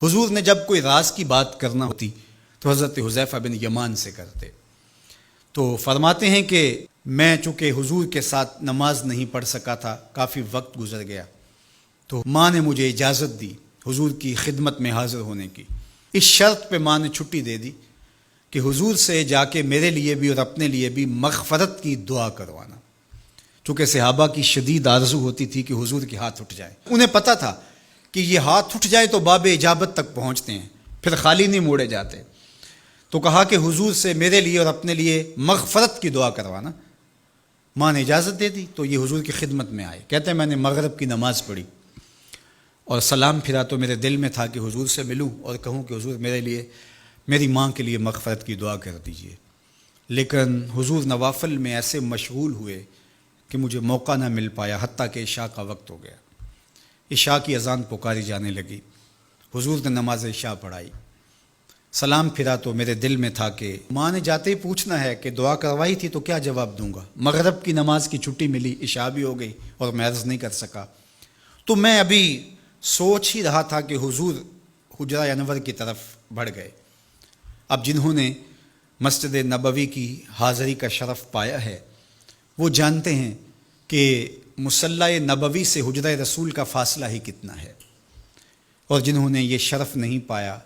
حضور نے جب کوئی راز کی بات کرنا ہوتی تو حضرت حذیفہ بن یمان سے کرتے۔ تو فرماتے ہیں کہ میں چونکہ حضور کے ساتھ نماز نہیں پڑھ سکا تھا، کافی وقت گزر گیا، تو ماں نے مجھے اجازت دی حضور کی خدمت میں حاضر ہونے کی۔ اس شرط پہ ماں نے چھٹی دے دی کہ حضور سے جا کے میرے لیے بھی اور اپنے لیے بھی مغفرت کی دعا کروانا، چونکہ صحابہ کی شدید آرزو ہوتی تھی کہ حضور کے ہاتھ اٹھ جائے۔ انہیں پتہ تھا کہ یہ ہاتھ اٹھ جائے تو باب اجابت تک پہنچتے ہیں، پھر خالی نہیں موڑے جاتے۔ تو کہا کہ حضور سے میرے لیے اور اپنے لیے مغفرت کی دعا کروانا۔ ماں نے اجازت دے دی تو یہ حضور کی خدمت میں آئے۔ کہتے ہیں میں نے مغرب کی نماز پڑھی اور سلام پھرا تو میرے دل میں تھا کہ حضور سے ملوں اور کہوں کہ حضور میرے لیے، میری ماں کے لیے مغفرت کی دعا کر دیجئے، لیکن حضور نوافل میں ایسے مشغول ہوئے کہ مجھے موقع نہ مل پایا، حتیٰ کہ عشاء کا وقت ہو گیا۔ عشاء کی اذان پکاری جانے لگی، حضور نے نماز عشاء پڑھائی، سلام پھرا تو میرے دل میں تھا کہ ماں نے جاتے ہی پوچھنا ہے کہ دعا کروائی تھی تو کیا جواب دوں گا۔ مغرب کی نماز کی چھٹی ملی، عشاء بھی ہو گئی اور میں عرض نہیں کر سکا۔ تو میں ابھی سوچ ہی رہا تھا کہ حضور حجرہ انور کی طرف بڑھ گئے۔ اب جنہوں نے مسجد نبوی کی حاضری کا شرف پایا ہے وہ جانتے ہیں کہ مصلی نبوی سے حجرہ رسول کا فاصلہ ہی کتنا ہے، اور جنہوں نے یہ شرف نہیں پایا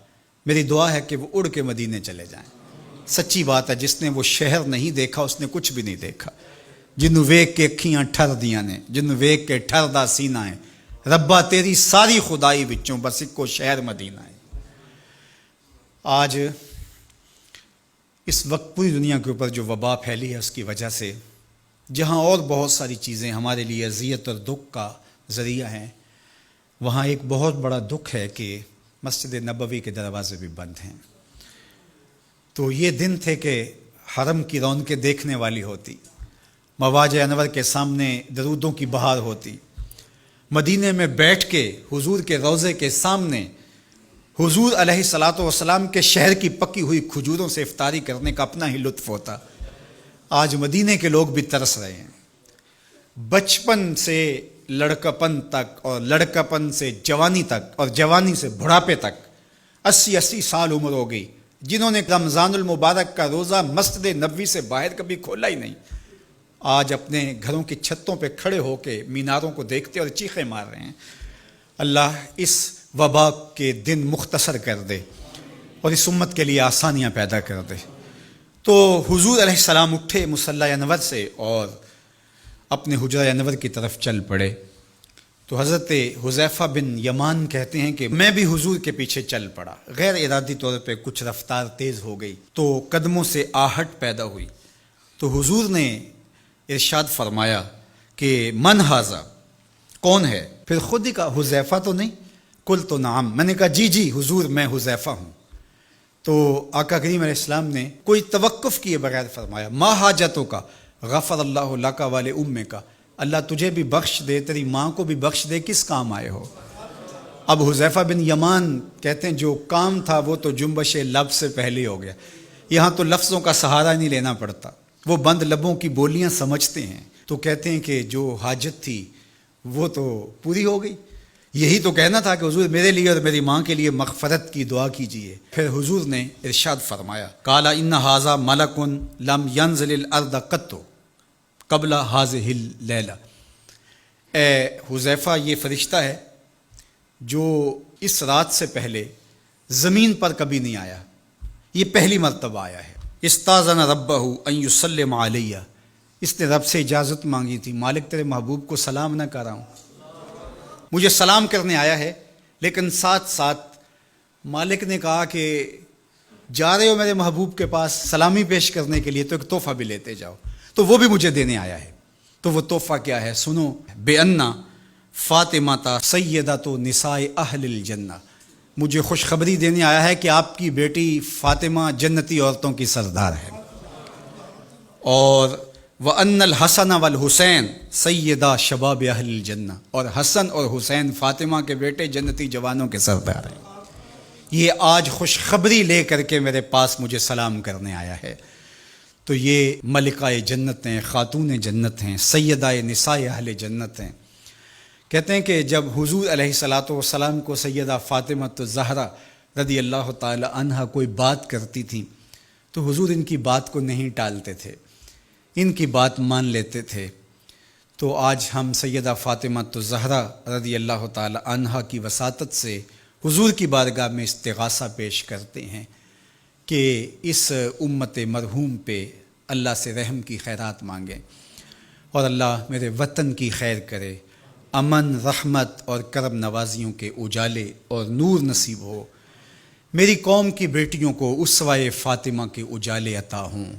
میری دعا ہے کہ وہ اڑ کے مدینے چلے جائیں۔ سچی بات ہے، جس نے وہ شہر نہیں دیکھا اس نے کچھ بھی نہیں دیکھا۔ جنوں ویک کے اکھیاں ٹھر دیاں نے، جنوں ویک کے ٹھر دا سینہ ہے، ربا تیری ساری خدائی وچوں بس اکو شہر مدینہ ہے۔ آج اس وقت پوری دنیا کے اوپر جو وبا پھیلی ہے اس کی وجہ سے جہاں اور بہت ساری چیزیں ہمارے لیے اذیت اور دکھ کا ذریعہ ہیں، وہاں ایک بہت بڑا دکھ ہے کہ مسجد نبوی کے دروازے بھی بند ہیں۔ تو یہ دن تھے کہ حرم کی رونقیں دیکھنے والی ہوتی، مواج انور کے سامنے درودوں کی بہار ہوتی، مدینے میں بیٹھ کے حضور کے روضے کے سامنے حضور علیہ الصلاۃ والسلام کے شہر کی پکی ہوئی کھجوروں سے افطاری کرنے کا اپنا ہی لطف ہوتا۔ آج مدینے کے لوگ بھی ترس رہے ہیں۔ بچپن سے لڑکپن تک اور لڑکپن سے جوانی تک اور جوانی سے بڑھاپے تک 80 سال عمر ہو گئی، جنہوں نے رمضان المبارک کا روزہ مسجد نبوی سے باہر کبھی کھولا ہی نہیں، آج اپنے گھروں کی چھتوں پہ کھڑے ہو کے میناروں کو دیکھتے اور چیخیں مار رہے ہیں۔ اللہ اس وبا کے دن مختصر کر دے اور اس امت کے لیے آسانیاں پیدا کر دے۔ تو حضور علیہ السلام اٹھے مصلی انور سے اور اپنے حجرہ انور کی طرف چل پڑے۔ تو حضرت حذیفہ بن یمان کہتے ہیں کہ میں بھی حضور کے پیچھے چل پڑا، غیر ارادی طور پہ کچھ رفتار تیز ہو گئی تو قدموں سے آہٹ پیدا ہوئی۔ تو حضور نے ارشاد فرمایا کہ من ھذا، کون ہے؟ پھر خود ہی کہا حذیفہ تو نہیں؟ قلت تو نعم، میں نے کہا جی جی حضور میں حذیفہ ہوں۔ تو آقا کریم علیہ السلام نے کوئی توقف کیے بغیر فرمایا ما حاجتوں کا غفر اللہ لک ولی امک، اللہ تجھے بھی بخش دے، تیری ماں کو بھی بخش دے، کس کام آئے ہو؟ اب حذیفہ بن یمان کہتے ہیں جو کام تھا وہ تو جنبش لب سے پہلے ہو گیا، یہاں تو لفظوں کا سہارا نہیں لینا پڑتا، وہ بند لبوں کی بولیاں سمجھتے ہیں۔ تو کہتے ہیں کہ جو حاجت تھی وہ تو پوری ہو گئی، یہی تو کہنا تھا کہ حضور میرے لیے اور میری ماں کے لیے مغفرت کی دعا کیجیے۔ پھر حضور نے ارشاد فرمایا قال ان ھذا ملک لم ینزل الارض قط قبل ھذہ اللیلہ، اے حذیفہ یہ فرشتہ ہے جو اس رات سے پہلے زمین پر کبھی نہیں آیا، یہ پہلی مرتبہ آیا ہے۔ استاذن ربہ ان یسلم علیہ، اس نے رب سے اجازت مانگی تھی، مالک تیرے محبوب کو سلام نہ کر رہا ہوں، مجھے سلام کرنے آیا ہے، لیکن ساتھ ساتھ مالک نے کہا کہ جا رہے ہو میرے محبوب کے پاس سلامی پیش کرنے کے لیے تو ایک تحفہ بھی لیتے جاؤ، تو وہ بھی مجھے دینے آیا ہے۔ تو وہ تحفہ کیا ہے سنو، بے انا فاطمہ سیدۃ نساء اہل الجنہ، مجھے خوشخبری دینے آیا ہے کہ آپ کی بیٹی فاطمہ جنتی عورتوں کی سردار ہے، اور وَأَنَّ الْحَسَنَ وَالْحُسَيْنَ سَيِّدَا شَبَابِ اہل الجنہ، اور حسن اور حسین فاطمہ کے بیٹے جنتی جوانوں کے سردار ہیں۔ یہ آج خوشخبری لے کر کے میرے پاس مجھے سلام کرنے آیا ہے۔ تو یہ ملکہ جنت ہیں، خاتون جنت ہیں، سیدہ نساء اہل جنت ہیں۔ کہتے ہیں کہ جب حضور علیہ الصلاۃ والسلام کو سیدہ فاطمہ الزہرا رضی اللہ تعالی عنہا کوئی بات کرتی تھی تو حضور ان کی بات کو نہیں ٹالتے تھے، ان کی بات مان لیتے تھے۔ تو آج ہم سیدہ فاطمہ الزہرا رضی اللہ تعالی عنہا کی وساطت سے حضور کی بارگاہ میں استغاثہ پیش کرتے ہیں کہ اس امت مرحوم پہ اللہ سے رحم کی خیرات مانگیں اور اللہ میرے وطن کی خیر کرے، امن، رحمت اور کرم نوازیوں کے اجالے اور نور نصیب ہو، میری قوم کی بیٹیوں کو اسوہ فاطمہ کے اجالے عطا ہوں۔